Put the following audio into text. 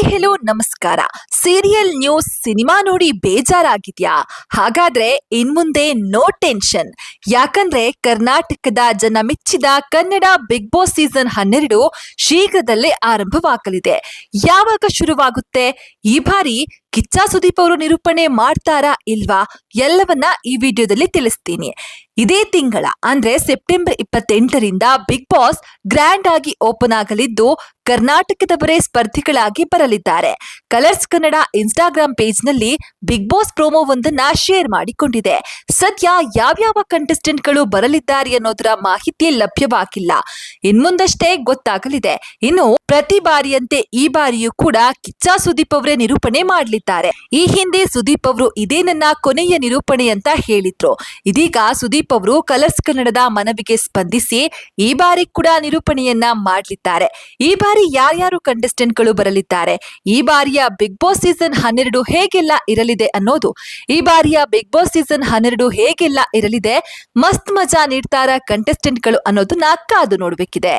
Hi hello ನಮಸ್ಕಾರ. Serial news cinema ನೋಡಿ ಬೇಜಾರಾಗಿದ್ಯಾ? ಹಾಗಾದ್ರೆ ಇನ್ಮುಂದೆ ನೋ ಟೆನ್ಷನ್. ಯಾಕಂದ್ರೆ ಕರ್ನಾಟಕದ ಜನ ಮೆಚ್ಚಿದ ಕನ್ನಡ ಬಿಗ್ ಬಾಸ್ ಸೀಸನ್ 12 ಶೀಘ್ರದಲ್ಲೇ ಆರಂಭವಾಗಲಿದೆ. ಯಾವಾಗ ಶುರುವಾಗುತ್ತೆ? ಈ ಬಾರಿ ಕಿಚ್ಚ ಸುದೀಪ್ ಅವರು ನಿರೂಪಣೆ ಮಾಡ್ತಾರಾ ಇಲ್ವಾ? ಎಲ್ಲವನ್ನ ಈ ವಿಡಿಯೋದಲ್ಲಿ ತಿಳಿಸ್ತೀನಿ. ಇದೇ ತಿಂಗಳ ಅಂದ್ರೆ ಸೆಪ್ಟೆಂಬರ್ 28ರಿಂದ ಬಿಗ್ ಬಾಸ್ ಗ್ರ್ಯಾಂಡ್ ಆಗಿ ಓಪನ್ ಆಗಲಿದ್ದು ಕರ್ನಾಟಕದವರೇ ಸ್ಪರ್ಧಿಗಳಾಗಿ ಬರಲಿದ್ದಾರೆ. ಕಲರ್ಸ್ ಕನ್ನಡ ಇನ್ಸ್ಟಾಗ್ರಾಮ್ ಪೇಜ್ ನಲ್ಲಿ ಬಿಗ್ ಬಾಸ್ ಪ್ರೋಮೋ ಒಂದನ್ನ ಶೇರ್ ಮಾಡಿಕೊಂಡಿದೆ. ಸದ್ಯ ಯಾವ್ಯಾವ ಕಂಟೆಸ್ಟೆಂಟ್ಗಳು ಬರಲಿದ್ದಾರೆ ಅನ್ನೋದರ ಮಾಹಿತಿ ಲಭ್ಯವಾಗಿಲ್ಲ. ಇನ್ಮುಂದಷ್ಟೇ ಗೊತ್ತಾಗಲಿದೆ. ಇನ್ನು ಪ್ರತಿ ಬಾರಿಯಂತೆ ಈ ಬಾರಿಯೂ ಕೂಡ ಕಿಚ್ಚ ಸುದೀಪ್ ಅವರೇ ನಿರೂಪಣೆ ಮಾಡಲಿದ್ದಾರೆ. ಈ ಹಿಂದೆ ಸುದೀಪ್ ಅವರು ಇದೇ ನನ್ನ ಕೊನೆಯ ನಿರೂಪಣೆ ಅಂತ ಹೇಳಿದ್ರು. ಇದೀಗ ಸುದೀಪ್ ಅವರು ಕಲರ್ಸ್ ಕನ್ನಡದ ಮನವಿಗೆ ಸ್ಪಂದಿಸಿ ಈ ಬಾರಿ ಕೂಡ ನಿರೂಪಣೆಯನ್ನ ಮಾಡಲಿದ್ದಾರೆ. ಈ ಬಾರಿ ಯಾರ್ಯಾರು ಕಂಟೆಸ್ಟೆಂಟ್ಗಳು ಬರಲಿದ್ದಾರೆ, ಈ ಬಾರಿಯ ಬಿಗ್ ಬಾಸ್ ಸೀಸನ್ 12 ಹೇಗೆಲ್ಲ ಇರಲಿದೆ ಅನ್ನೋದು, ಈ ಬಾರಿಯ ಬಿಗ್ ಬಾಸ್ ಸೀಸನ್ 12 ಹೇಗೆಲ್ಲ ಇರಲಿದೆ, ಮಸ್ತ್ ಮಜಾ ನೀಡ್ತಾರ ಕಂಟೆಸ್ಟೆಂಟ್ಗಳು ಅನ್ನೋದನ್ನ ಕಾದು ನೋಡ್ಬೇಕಿದೆ.